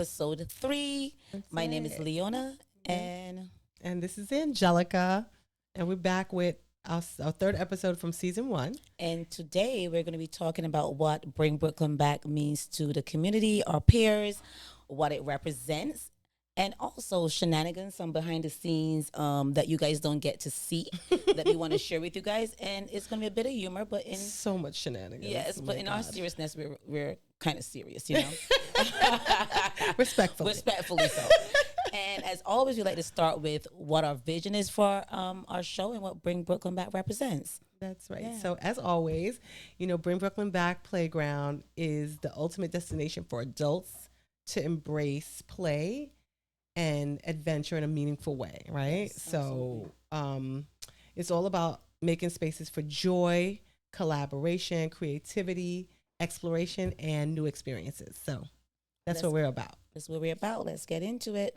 episode 3. My name is Leona, and this is Angelica, and we're back with our third episode from season 1. And today we're going to be talking about what Bring Brooklyn Back means to the community, our peers, what it represents, and also shenanigans, some behind the scenes that you guys don't get to see that we want to share with you guys. And it's going to be a bit of humor, but in so much shenanigans. Yes, but in our seriousness, we're kind of serious, you know. Respectfully so. And as always, we like to start with what our vision is for our show and what Bring Brooklyn Back represents. That's right. Yeah. So as always, Bring Brooklyn Back Playground is the ultimate destination for adults to embrace play and adventure in a meaningful way, right? Yes, so it's all about making spaces for joy, collaboration, creativity, exploration, and new experiences. So that's what we're about. That's what we're about. Let's get into it.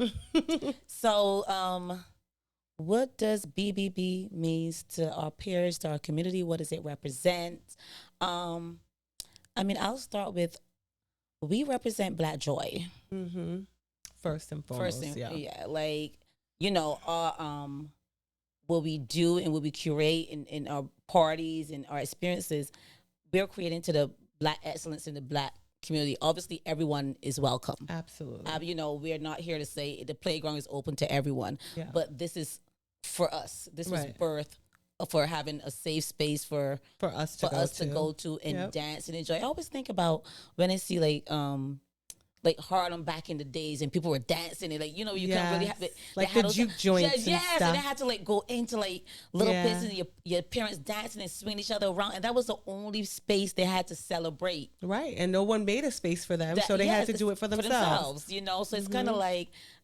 So what does BBB means to our peers, to our community? What does it represent? I'll start with, we represent Black joy. Mm-hmm. First and foremost, our what we do and what we curate in our parties and our experiences, we're creating to the Black excellence in the Black community. Obviously, everyone is welcome. Absolutely. We're not here to say the playground is open to everyone, but this is for us. This was birth for having a safe space for us to go to and dance and enjoy. I always think about when I see like Harlem back in the days and people were dancing and you can't really have it. Like the juke joints and stuff. And they had to go into little bits and your parents dancing and swinging each other around. And that was the only space they had to celebrate. Right. And no one made a space for them. So they had to do it for themselves. So it's kind of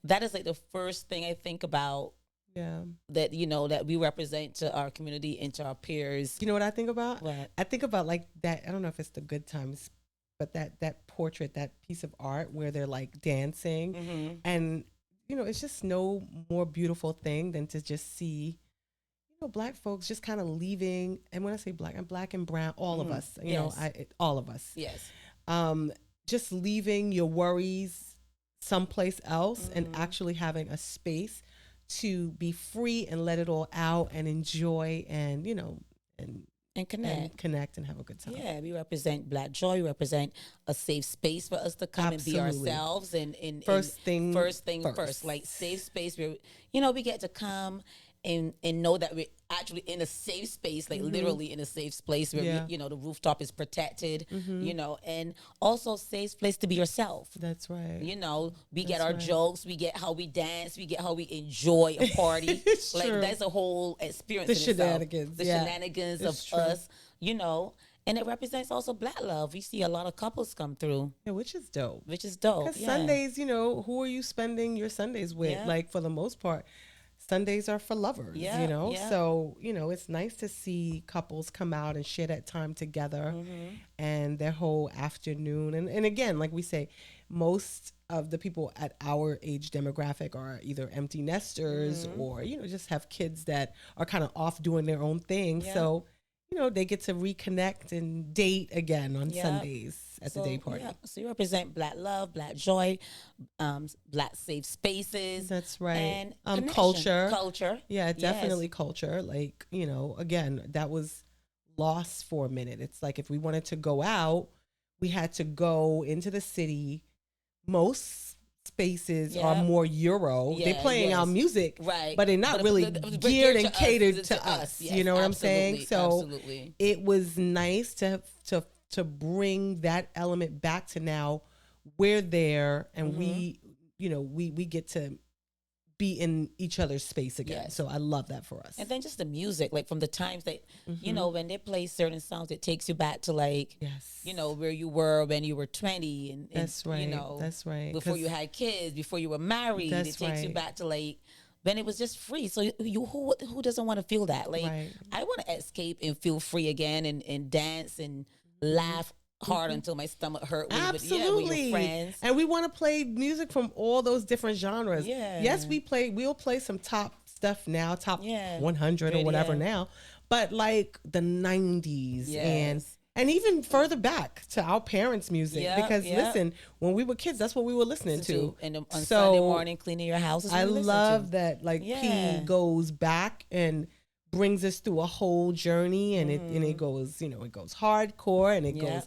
that is the first thing I think about. Yeah. That, that we represent to our community and to our peers. You know what I think about? What? I think about that. I don't know if it's the good times, but that portrait, that piece of art where they're dancing and, it's just no more beautiful thing than to just see, Black folks just kind of leaving. And when I say Black, I'm Black and brown, all of us, all of us. Yes. Just leaving your worries someplace else and actually having a space to be free and let it all out and enjoy and, and connect and have a good time. Yeah, we represent Black joy. We represent a safe space for us to come and be ourselves. And first thing first. Like safe space where we get to come and know that we're actually in a safe space, literally in a safe place where we, the rooftop is protected. And also safe place to be yourself. That's right. We get our jokes, we get how we dance, we get how we enjoy a party. That's a whole experience. The shenanigans. The shenanigans of us, and it represents also Black love. We see a lot of couples come through. Yeah, which is dope. Because Sundays, who are you spending your Sundays with? For the most part, Sundays are for lovers, So, it's nice to see couples come out and share that time together and their whole afternoon. And again, like we say, most of the people at our age demographic are either empty nesters or, just have kids that are kind of off doing their own thing. Yeah. So, they get to reconnect and date again on Sundays at the day party. Yeah. So you represent Black love, Black joy, Black safe spaces. That's right. And culture. Yeah, definitely culture. Again, that was lost for a minute. It's if we wanted to go out, we had to go into the city. Most spaces are more Euro. They're playing our music, right? But they're not really geared and catered to us. Yes, you know what I'm saying? So absolutely. It was nice to bring that element back to now. We're there, and we get to be in each other's space again. So I love that for us. And then just the music, from the times that, when they play certain songs, it takes you back to where you were when you were 20 and that's right. That's right. Before you had kids, before you were married, it takes you back to when it was just free. So who doesn't want to feel that? I want to escape and feel free again and dance and laugh hard until my stomach hurt. Absolutely. With your friends. And we want to play music from all those different genres. Yeah. Yes, we'll play some top stuff now, top 100 or whatever now. But the 90s and And even further back to our parents' music, because listen, when we were kids, that's what we were listening to. And on Sunday morning, cleaning your house. I love that, like P goes back and brings us through a whole journey, and it goes, it goes hardcore, and it goes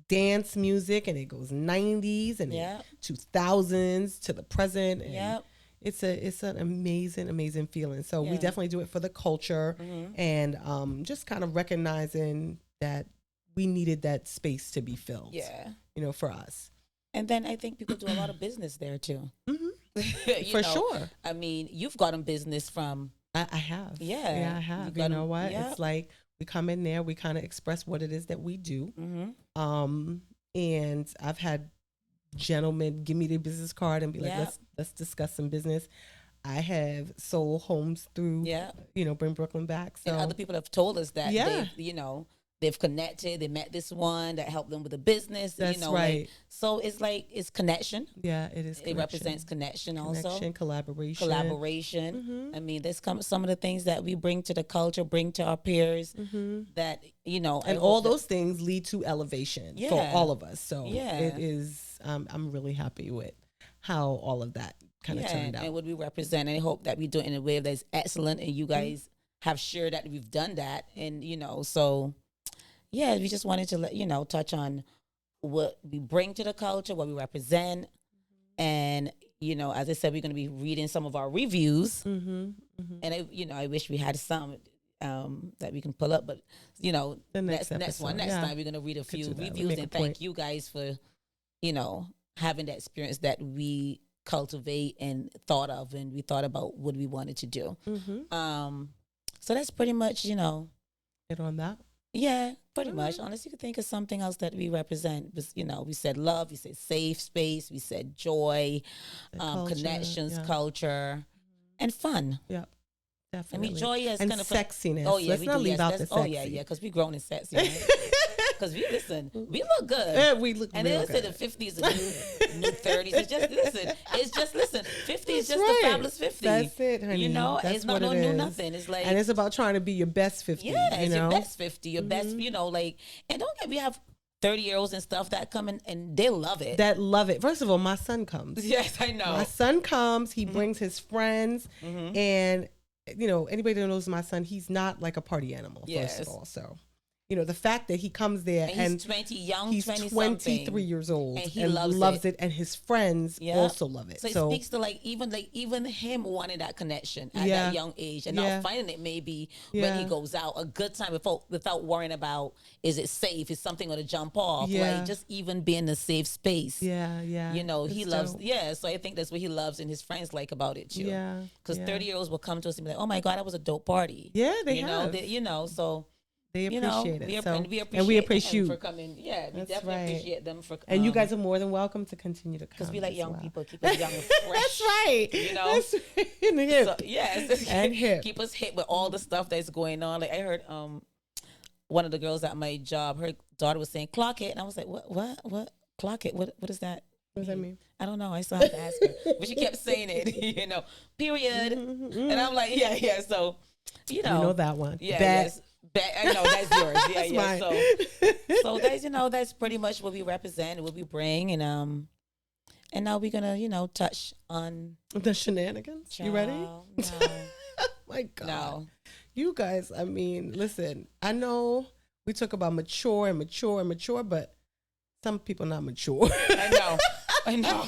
dance music, and it goes 90s and 2000s to the present. And it's an amazing feeling. So we definitely do it for the culture, and just kind of recognizing that we needed that space to be filled. For us. And then I think people do a lot of business there too. For sure. I mean, you've gotten business from. I have. Yeah, I have. You know what? It's like we come in there, we kind of express what it is that we do. And I've had gentlemen give me their business card and be like, let's discuss some business. I have sold homes through, bring Brooklyn back. So and other people have told us that they've connected. They met this one that helped them with a business. That's right. Like, so it's connection. Yeah, it is. It represents connection also. Collaboration. I mean, there's some of the things that we bring to the culture, bring to our peers that, and all those things lead to elevation for all of us. So it is, I'm really happy with how all of that kind of turned out. And what we represent. And I hope that we do it in a way that's excellent. And you guys have shared that we've done that. And, so... Yeah, we just wanted to touch on what we bring to the culture, what we represent, and as I said, we're going to be reading some of our reviews, and I wish we had some that we can pull up, but the next time we're going to read a few reviews and thank you guys for having that experience that we cultivate and thought of, and we thought about what we wanted to do. So that's pretty much it on that. Yeah, pretty much. Unless you could think of something else that we represent. We said love, we said safe space, we said joy, culture, connections, culture, and fun. Yeah, definitely. I mean, joy is and kind of sexiness. Oh yeah, let's not leave out the sexy. Oh yeah, because we grown and sexy. Right? Because we look good. Yeah, we look. And then say the 50s are new 30s. It's just listen. 50 is just the fabulous 50. That's it, honey. That's it's not no new nothing. It's like, and it's about trying to be your best 50. Yeah, it's your best 50, your best. And don't get, we have 30-year-olds and stuff that come in and they love it. That love it. First of all, my son comes. Yes, I know. My son comes. He brings his friends, and anybody that knows my son, he's not like a party animal. First of all, so. The fact that he comes there and he's 20, he's 23 years old and he loves it, and his friends also love it. So it speaks to even him wanting that connection at that young age and not finding it maybe when he goes out a good time without worrying about, is it safe? Is something going to jump off? Like just even being a safe space. Yeah. He loves. Yeah, so I think that's what he loves and his friends like about it too. Yeah, because 30-year-olds will come to us and be like, "Oh my God, that was a dope party." Yeah, they have. So. They appreciate it. And we appreciate you for coming. Yeah, we definitely appreciate them for coming. And you guys are more than welcome to continue to come. Because we like young people, keep us young and fresh. That's right. That's right. And hip. So, yes. And hip. Keep us hip with all the stuff that's going on. Like I heard one of the girls at my job, her daughter was saying, "Clock it." And I was like, What? Clock it? What is that? What does that mean? I don't know. I still have to ask her. But she kept saying it, period. And I'm like, yeah. So, You know that one. Yeah, yes. I know that's yours. Yeah, Mine. So that's that's pretty much what we represent, what we bring, and now we're gonna touch on the shenanigans. Child, you ready? No. My God. No. You guys. I mean, listen. I know we talk about mature, but some people not mature. I know.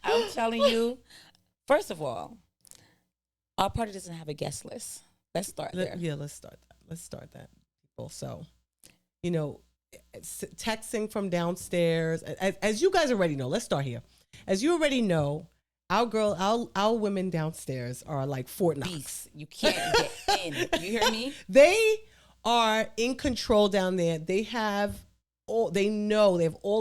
I'm telling you. First of all, our party doesn't have a guest list. Let's start there. Yeah, let's start that. People. So, texting from downstairs. As you guys already know, let's start here. As you already know, our women downstairs are like Fort Knox. Beasts. You can't get in. You hear me? They are in control down there. They have all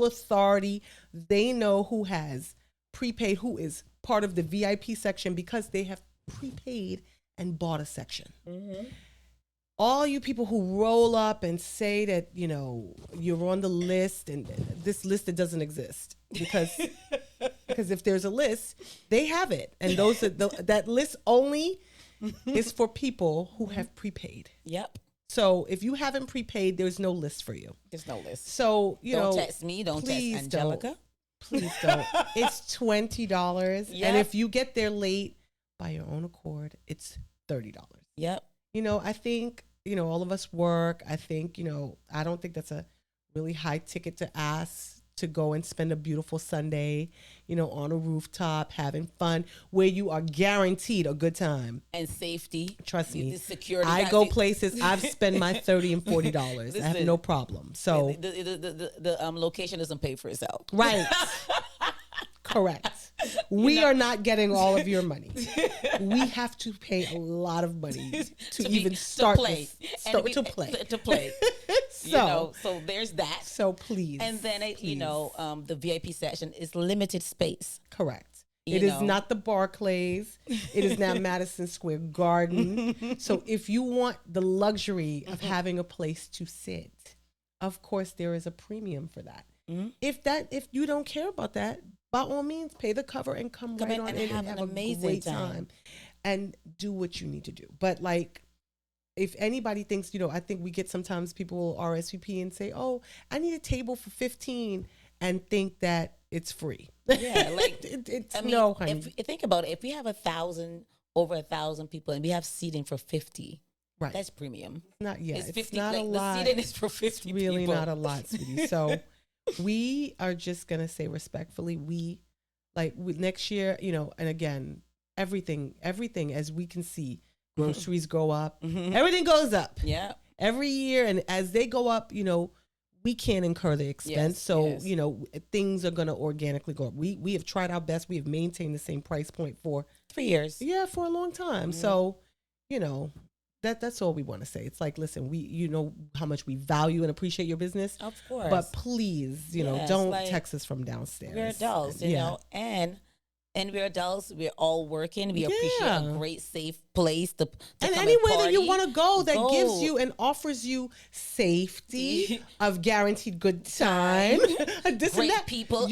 authority. They know who has prepaid, who is part of the VIP section because they have prepaid and bought a section. All you people who roll up and say that you're on the list, and this list that doesn't exist because if there's a list, they have it, and that list only is for people who have prepaid. Yep. So if you haven't prepaid, there's no list for you. There's no list. So, don't text me. Don't text Angelica. Please don't. It's $20. Yep. And if you get there late by your own accord, it's $30. Yep. I think, all of us work. I think, I don't think that's a really high ticket to ask to go and spend a beautiful Sunday, on a rooftop, having fun, where you are guaranteed a good time. And safety. Trust me. Security. I go places, I've spent my $30 and $40. I have no problem. So the location doesn't pay for itself. Right. Correct. We are not getting all of your money. We have to pay a lot of money to even start to play. To play. So there's that. So please. And then the VIP section is limited space. Correct. It is not the Barclays. It is now Madison Square Garden. So if you want the luxury of having a place to sit, of course there is a premium for that. Mm-hmm. If you don't care about that, by all means, pay the cover and come right on in and have an amazing time and do what you need to do. But if anybody thinks, I think we get sometimes people RSVP and say, oh, I need a table for 15 and think that it's free. Yeah, no, honey. If think about it, if we have over 1,000 people and we have seating for 50, right, that's premium. Not yet. It's 50. It's not a lot. The seating is for 50 it's really people. Not a lot, sweetie. So we are just gonna say respectfully, we next year, and again, everything as we can see, groceries go up, everything goes up. Yeah, every year, and as they go up, we can't incur the expense. Things are gonna organically go up. We have tried our best. We have maintained the same price point for 3 years. Yeah, for a long time. So, that's all we want to say. It's listen, we how much we value and appreciate your business. Of course. But please, don't text us from downstairs. We're adults, you know, and we're adults. We're all working. We appreciate a great, safe place to and come anywhere and that you want to go that gives you and offers you safety of guaranteed good time. This great and that. people.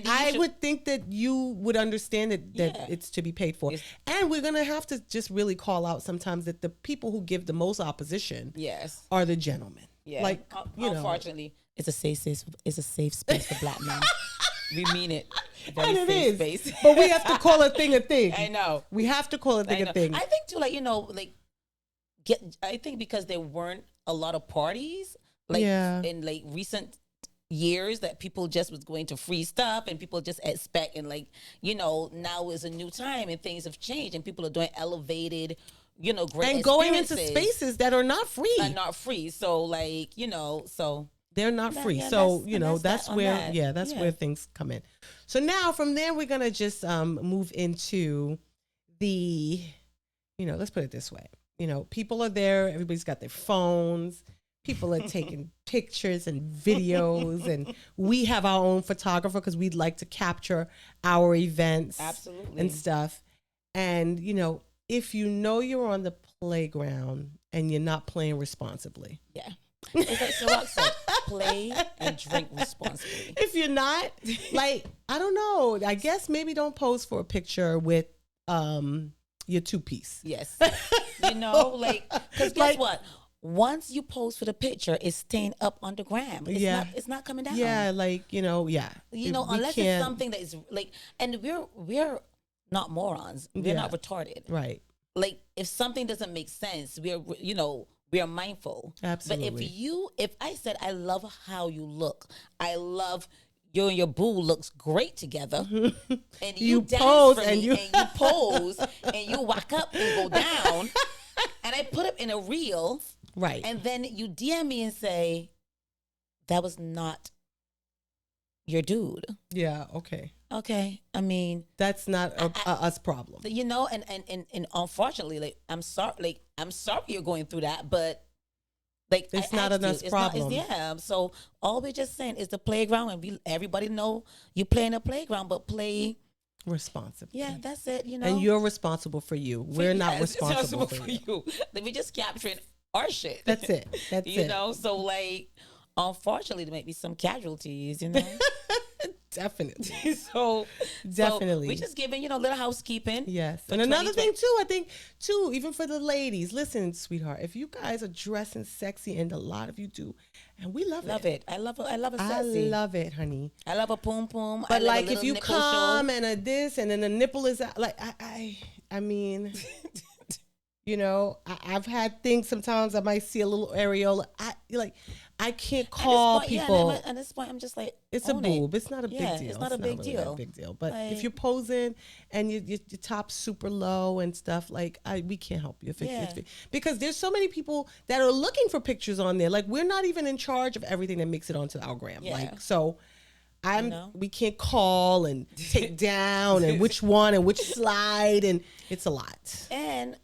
I would think that you would understand that it's to be paid for. And we're gonna have to just really call out sometimes that the people who give the most opposition are the gentlemen. Yeah. Unfortunately, it's a safe space. It's a safe space for Black men. We mean it. Very and it safe is. Space. But we have to call a thing a thing. I know. We have to call a thing a thing. I think too, I think because there weren't a lot of parties, in recent years that people just was going to free stuff and people just expect and now is a new time and things have changed and people are doing elevated, great and going into spaces that are not free. So so. They're not free. So, that's where things come in. So now from there, we're going to just move into the, let's put it this way. People are there. Everybody's got their phones. People are taking pictures and videos. And we have our own photographer because we'd like to capture our events. Absolutely. And stuff. And, if you're on the playground and you're not playing responsibly. Yeah. It's like Ciroc said, play and drink responsibly. If you're not, I don't know. I guess maybe don't pose for a picture with your two-piece. Yes. Because guess what? Once you pose for the picture, it's staying up on the gram. It's not coming down. Yeah, unless it's something that is and we're not morons. We're not retarded. Right. If something doesn't make sense, we are mindful. Absolutely. But if I said, I love how you look, I love you and your boo looks great together, and you pose and you pose and you walk up and go down, and I put it in a reel, right? And then you DM me and say, that was not your dude. Yeah. Okay. Okay. I mean, that's not us problem. And unfortunately, I'm sorry you're going through that, but it's not an us problem. So all we're just saying is the playground, and everybody know you play in a playground, but play responsibly. Yeah, that's it. And you're responsible for you. We're not responsible for you. We're just capturing our shit. That's it. That's it. So unfortunately, there might be some casualties. Definitely. So definitely. We're just giving, little housekeeping. Yes. And another thing too, I think too, even for the ladies, listen, sweetheart, if you guys are dressing sexy, and a lot of you do, and we love it. I love a sexy. I love it, honey. I love a poom poom. But like if you come and a this and then the nipple is out, like I mean, I've had things sometimes I might see a little areola. I can't call people. Yeah, at this point, I'm just like, it's a boob. It's not a big deal. It's not a big deal. Big deal. But if you're posing and your top's super low and stuff, like we can't help you because there's so many people that are looking for pictures on there. Like we're not even in charge of everything that makes it onto our gram. Yeah. Like so. We can't call and take down and which one and which slide, and it's a lot. And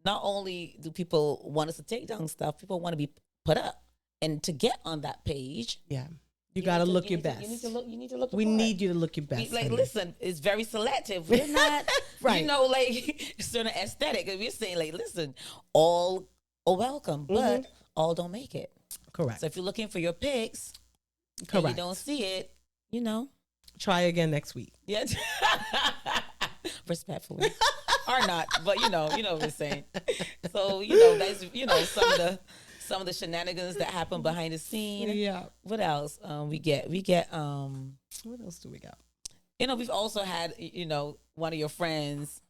not only do people want us to take down stuff, people want to be put up. And to get on that page, you got to look your best. You need to look. We need you to look your best. Listen, it's very selective. We're not, right. Certain aesthetic. We're saying, listen, all are welcome, but all don't make it. Correct. So if you're looking for your pics, correct, and you don't see it, try again next week. Yeah, respectfully, or not, but you know what we're saying. So that's some of the shenanigans that happen behind the scene. Yeah. What else? We get. What else do we got? We've also had one of your friends.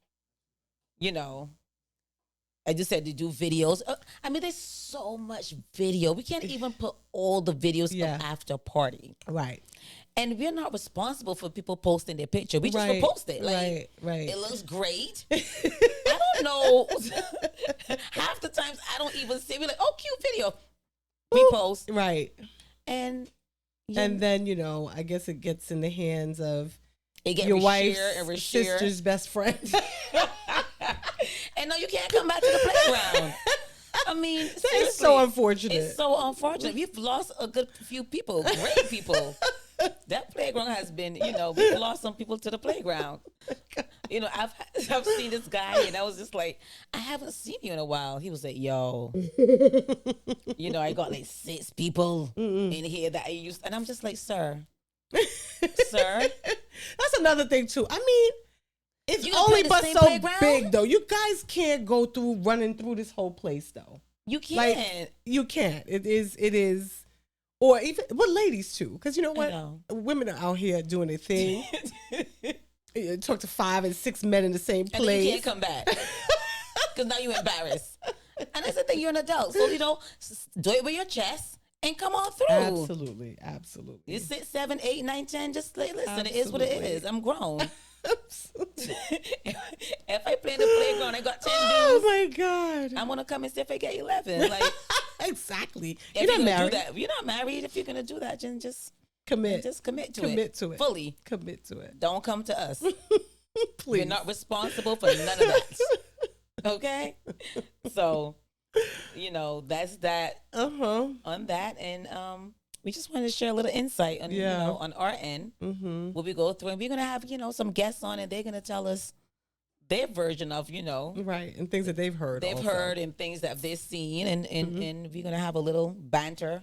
I just said to do videos. There's so much video. We can't even put all the videos of after party. Right. And we're not responsible for people posting their picture. We just repost it. Right. It looks great. I don't know. Half the times I don't even see. We're like, oh, cute video. Repost. Right. And then, I guess it gets in the hands of your wife's sister's best friend. And no, you can't come back to the playground. It's so unfortunate. It's so unfortunate. We've lost a good few people, great people. That playground has been, we've lost some people to the playground. I've seen this guy, and I was just like, I haven't seen you in a while. He was like, yo, I got like 6 people in here that I used, and I'm just like, sir. That's another thing too. It's only but so playground? Big though. You guys can't go through running through this whole place though. You can't. You can't. It is. Or even, ladies too, because you know what? Women are out here doing their thing. You talk to 5 and 6 men in the same place. And then you can't come back because now you're embarrassed. And that's the thing. You're an adult, so do it with your chest and come on through. Absolutely. You 6, 7, 8, 9, 10. Just listen. Absolutely. It is what it is. I'm grown. If I play in the playground, I got 10 dudes. Oh my God! I'm gonna come and see if I get 11. Like exactly. You're not married. You're not married. If you're gonna do that, then just commit. Just commit to it fully. Commit to it. Don't come to us. Please. We're not responsible for none of that. Okay. So, that's that. On that, and we just wanted to share a little insight on, on our end, what we go through. And we're going to have, some guests on, and they're going to tell us their version of, right. And things that they've heard. Heard and things that they've seen. And we're going to have a little banter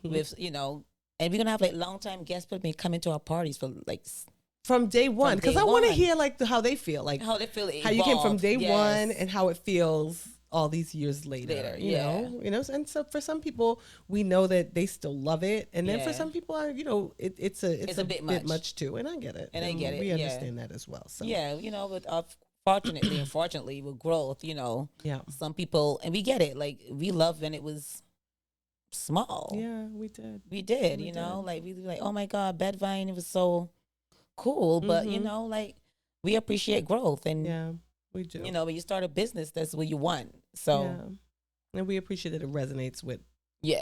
with, and we're going to have like longtime guests come into our parties for like. From day one. Because I want to hear like how they feel. Like how they feel. How you came from day one and how it feels all these years later, you know, and so for some people we know that they still love it, and then for some people, it's a bit much too, and I get it, and I get it. We understand that as well. So but unfortunately with growth, some people, and we get it. Like we loved when it was small. Yeah, we did. Like we were like, oh my God, Bedvine, it was so cool, but like we appreciate growth, and we do. When you start a business, that's what you want. So, and we appreciate that it resonates with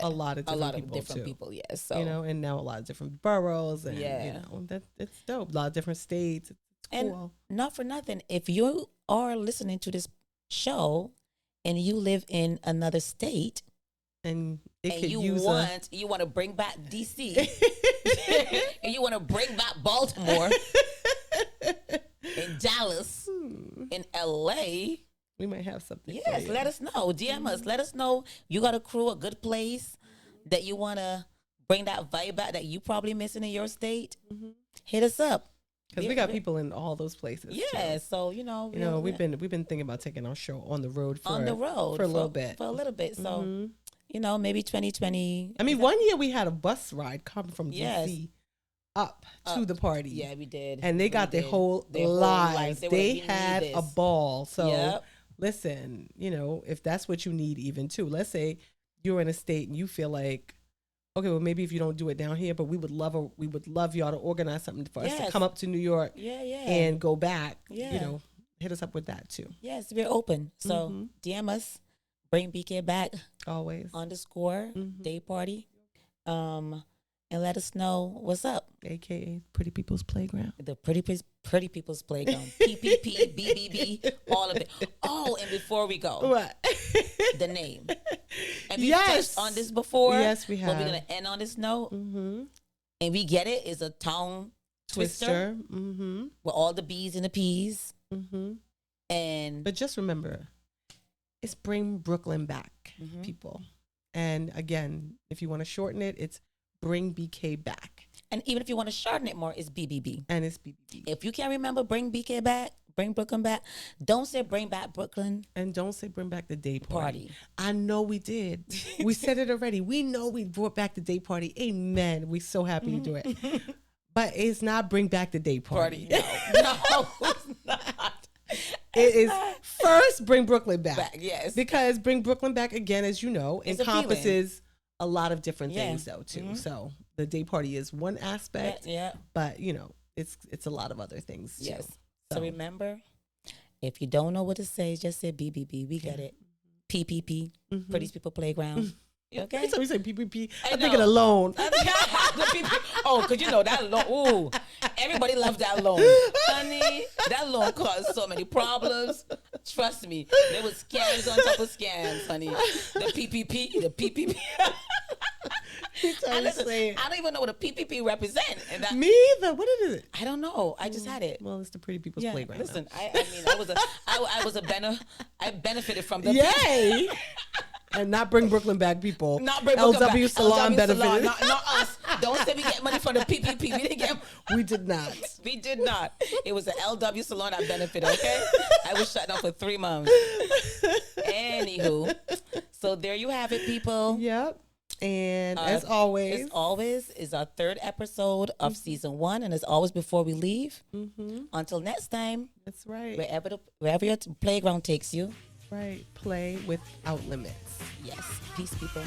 a lot of different people. Yeah. So and now a lot of different boroughs, and that it's dope. A lot of different states. It's cool. And not for nothing, if you are listening to this show and you live in another state, and you want to bring back DC, and you want to bring back Baltimore. In Dallas, in LA, we might have something. Yes, let us know. DM us. Let us know you got a crew, a good place that you want to bring that vibe back that you probably missing in your state, hit us up. Because we got people in all those places. Yeah, too. so we've been thinking about taking our show on the road for a little bit. So maybe 2020. I mean, one year we had a bus ride coming from DC up to the party. Yeah, we did, and they got their whole lives. They had a ball. So listen, if that's what you need, even too. Let's say you're in a state and you feel like, okay, well, maybe if you don't do it down here, but we would love y'all to organize something for us to come up to New York, and go back. Hit us up with that too. Yes, we're open. So DM us, bring BK back always _ day party, and let us know what's up. AKA Pretty People's Playground. The Pretty People's Playground. PPP, BBB, all of it. Oh, and before we go, what? The name. Have you touched on this before? Yes, we have. But we're going to end on this note. And we get it. It's a tongue twister. With all the B's and the P's. But just remember, it's Bring Brooklyn Back, people. And again, if you want to shorten it, it's Bring BK Back. And even if you want to shorten it more, it's BBB. And it's BBB. If you can't remember Bring BK Back, Bring Brooklyn Back, don't say Bring Back Brooklyn. And don't say Bring Back the Day Party. I know we did. We said it already. We know we brought back the day party. Amen. We're so happy to do it. But it's not Bring Back the Day Party. No, it's not. It is first Bring Brooklyn Back. Yes. Because Bring Brooklyn Back, again, as you know, encompasses a lot of different things though too. So the day party is one aspect, but it's a lot of other things too. Yes. So remember, if you don't know what to say, just say BBB. We get it. PPP, Pretty People Playground. Okay. So we say PPP. I'm thinking of loan. Oh, because that loan. Ooh, everybody loves that loan, honey. That loan caused so many problems. Trust me, there was scams on top of scams, honey. The PPP. I don't even know what a PPP represents. Me either. What is it? I don't know. I just had it. Well, it's the Pretty People's Playground. Listen, I benefited from the Yay. And not Bring Brooklyn Back, people. Not Bring Brooklyn LW Back. Salon benefited. Not us. Don't say we get money from the PPP. We didn't get. We did not. We did not. It was the LW Salon that benefited. Okay, I was shut down for 3 months. Anywho, so there you have it, people. Yep. And as always is our 3rd episode of season 1. And as always, before we leave, until next time. That's right. Wherever your playground takes you. Right. Play without limits. Yes. Peace, people.